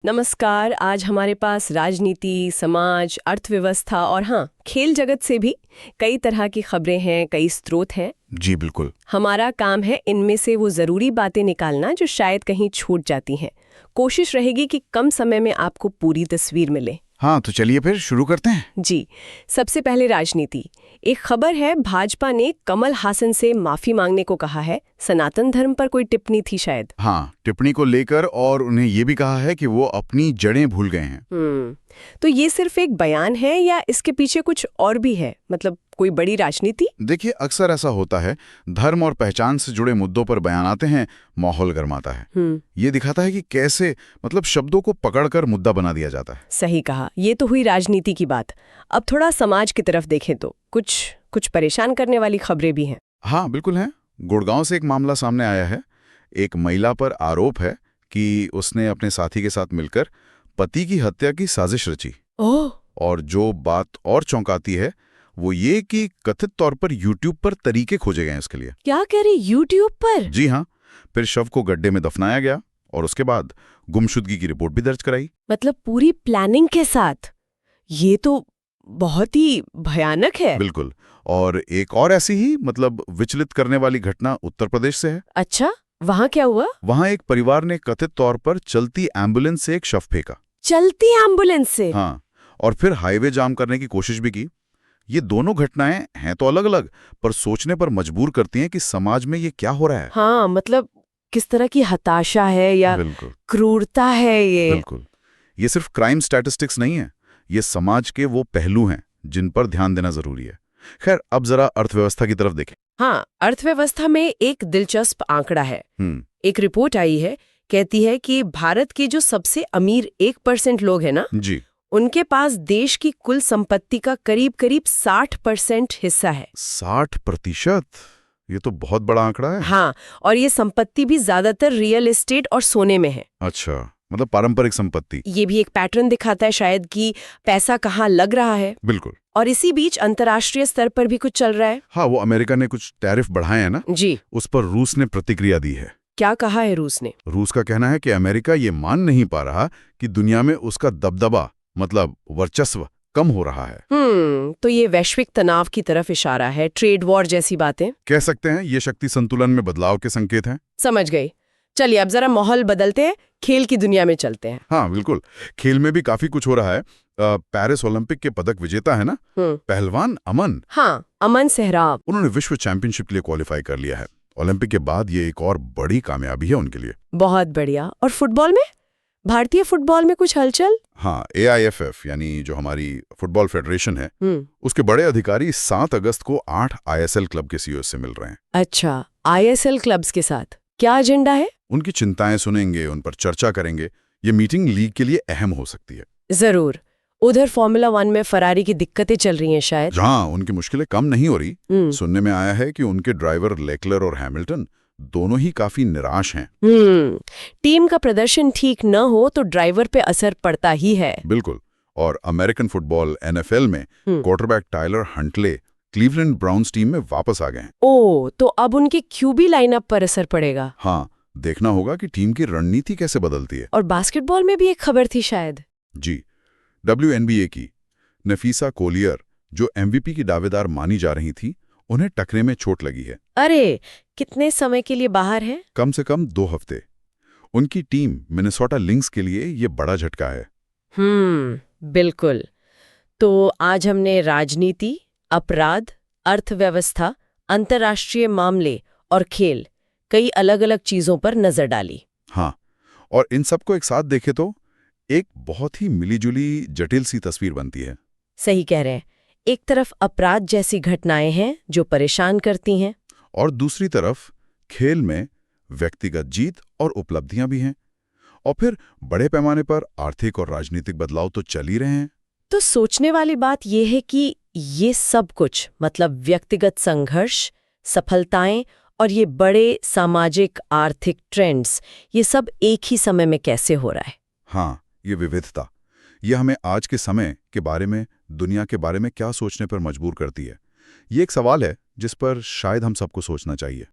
नमस्कार। आज हमारे पास राजनीति, समाज, अर्थव्यवस्था और हाँ, खेल जगत से भी कई तरह की खबरें हैं, कई स्रोत हैं। जी बिल्कुल। हमारा काम है इनमें से वो ज़रूरी बातें निकालना जो शायद कहीं छूट जाती हैं। कोशिश रहेगी कि कम समय में आपको पूरी तस्वीर मिले। हाँ, तो चलिए फिर शुरू करते हैं। जी, सबसे पहले राजनीति। एक खबर है, भाजपा ने कमल हासन से माफी मांगने को कहा है। सनातन धर्म पर कोई टिप्पणी थी शायद। हाँ, टिप्पणी को लेकर, और उन्हें ये भी कहा है कि वो अपनी जड़ें भूल गए हैं। तो ये सिर्फ एक बयान है या इसके पीछे कुछ और भी है, मतलब कोई बड़ी राजनीति? देखिए, अक्सर ऐसा होता है, धर्म और पहचान से जुड़े मुद्दों पर बयान आते हैं, माहौल गर्माता है। ये दिखाता है कि कैसे शब्दों को पकड़कर मुद्दा बना दिया जाता है। सही कहा, ये तो हुई राजनीति की बात। अब थोड़ा समाज की तरफ देखें तो कुछ परेशान करने वाली खबरें भी हैं। हाँ बिल्कुल हैं। गुड़गांव से एक मामला सामने आया है। एक महिला पर आरोप है कि उसने अपने साथी के साथ मिलकर पति की हत्या की साजिश रची। ओह! और जो बात और चौंकाती है वो ये कि कथित तौर पर YouTube पर तरीके खोजे गए हैं इसके लिए। क्या कह रही, YouTube पर? जी हाँ, फिर शव को गड्ढे में दफनाया गया और उसके बाद गुमशुदगी की रिपोर्ट भी दर्ज कराई। मतलब पूरी प्लानिंग के साथ। ये तो बहुत ही भयानक है। बिल्कुल। और एक और ऐसी ही विचलित करने वाली घटना उत्तर प्रदेश से है। अच्छा, वहाँ क्या हुआ? वहाँ एक परिवार ने कथित तौर पर चलती एम्बुलेंस से एक शव फेंका। चलती एम्बुलेंस से? हाँ, और फिर हाईवे जाम करने की कोशिश भी की। ये दोनों घटनाएं हैं तो अलग अलग, पर सोचने पर मजबूर करती हैं कि समाज में ये क्या हो रहा है। हाँ, मतलब किस तरह की हताशा है या बिल्कुल क्रूरता है ये। बिल्कुल। ये सिर्फ क्राइम स्टैटिस्टिक्स नहीं है, ये समाज के वो पहलू हैं जिन पर ध्यान देना जरूरी है। खैर, अब जरा अर्थव्यवस्था की तरफ देखें। हाँ, अर्थव्यवस्था में एक दिलचस्प आंकड़ा है। एक रिपोर्ट आई है, कहती है कि भारत के जो सबसे अमीर 1% लोग हैं ना जी, उनके पास देश की कुल संपत्ति का करीब करीब 60% हिस्सा है। 60%? ये तो बहुत बड़ा आंकड़ा है। हाँ, और ये संपत्ति भी ज्यादातर रियल एस्टेट और सोने में है। अच्छा, पारंपरिक संपत्ति। ये भी एक पैटर्न दिखाता है शायद कि पैसा कहाँ लग रहा है। बिल्कुल। और इसी बीच अंतर्राष्ट्रीय स्तर पर भी कुछ चल रहा है। हाँ, वो अमेरिका ने कुछ टैरिफ बढ़ाए हैं ना जी। उस पर रूस ने प्रतिक्रिया दी है। क्या कहा है रूस ने? रूस का कहना है कि अमेरिका ये मान नहीं पा रहा कि दुनिया में उसका दबदबा वर्चस्व कम हो रहा है। तो ये वैश्विक तनाव की तरफ इशारा है, ट्रेड वॉर जैसी बातें कह सकते हैं। ये शक्ति संतुलन में बदलाव के संकेत हैं। समझ गई। चलिए अब जरा माहौल बदलते हैं, खेल की दुनिया में चलते हैं। हाँ बिल्कुल, खेल में भी काफी कुछ हो रहा है। पेरिस ओलंपिक के पदक विजेता है ना पहलवान अमन। हाँ, अमन सहराव। उन्होंने विश्व चैंपियनशिप के लिए क्वालिफाई कर लिया है। ओलंपिक के बाद ये एक और बड़ी कामयाबी है उनके लिए। बहुत बढ़िया। और फुटबॉल में, भारतीय फुटबॉल में कुछ हलचल? हाँ, AIFF यानी जो हमारी फुटबॉल फेडरेशन है, उसके बड़े अधिकारी 7 अगस्त को 8 ISL क्लब के CEO से मिल रहे हैं। अच्छा, ISL क्लब्स के साथ क्या एजेंडा है? उनकी चिंताएं सुनेंगे, उन पर चर्चा करेंगे। ये मीटिंग लीग के लिए अहम हो सकती है। जरूर। उधर फॉर्मूला 1 में फरारी की दिक्कतें चल रही हैं शायद। हाँ, उनकी मुश्किलें कम नहीं हो रही। सुनने में आया है कि उनके ड्राइवर लेक्लर और हैमिल्टन दोनों ही काफी निराश हैं। टीम का प्रदर्शन ठीक न हो तो ड्राइवर पे असर पड़ता ही है। बिल्कुल। और अमेरिकन फुटबॉल NFL में quarterback Tyler Huntley Cleveland Browns team में वापस आ गए हैं। ओह, तो अब उनके QB लाइनअप पर असर पड़ेगा। हाँ, देखना होगा कि टीम की रणनीति कैसे बदलती है। और बास्केटबॉल में भी एक खबर थी शायद। जी, WNBA की नफीसा कोलियर जो MVP की दावेदार मानी जा रही थी, उन्हें टकरे में चोट लगी है। अरे, कितने समय के लिए बाहर है? कम से कम 2 हफ्ते। उनकी टीम मिनेसोटा लिंक्स के लिए ये बड़ा झटका है। बिल्कुल। तो आज हमने राजनीति, अपराध, अर्थव्यवस्था, अंतर्राष्ट्रीय मामले और खेल, कई अलग अलग चीजों पर नजर डाली। हाँ, और इन सबको एक साथ देखे तो एक बहुत ही मिलीजुली जटिल सी तस्वीर बनती है। सही कह रहे हैं। एक तरफ अपराध जैसी घटनाएं हैं जो परेशान करती हैं, और दूसरी तरफ खेल में व्यक्तिगत जीत और उपलब्धियां भी हैं। और फिर बड़े पैमाने पर आर्थिक और राजनीतिक बदलाव तो चल ही रहे हैं। तो सोचने वाली बात यह है कि ये सब कुछ, व्यक्तिगत संघर्ष, सफलताएं और ये बड़े सामाजिक आर्थिक ट्रेंड्स, ये सब एक ही समय में कैसे हो रहा है। हाँ, ये विविधता, ये हमें आज के समय के बारे में, दुनिया के बारे में क्या सोचने पर मजबूर करती है। ये एक सवाल है जिस पर शायद हम सबको सोचना चाहिए।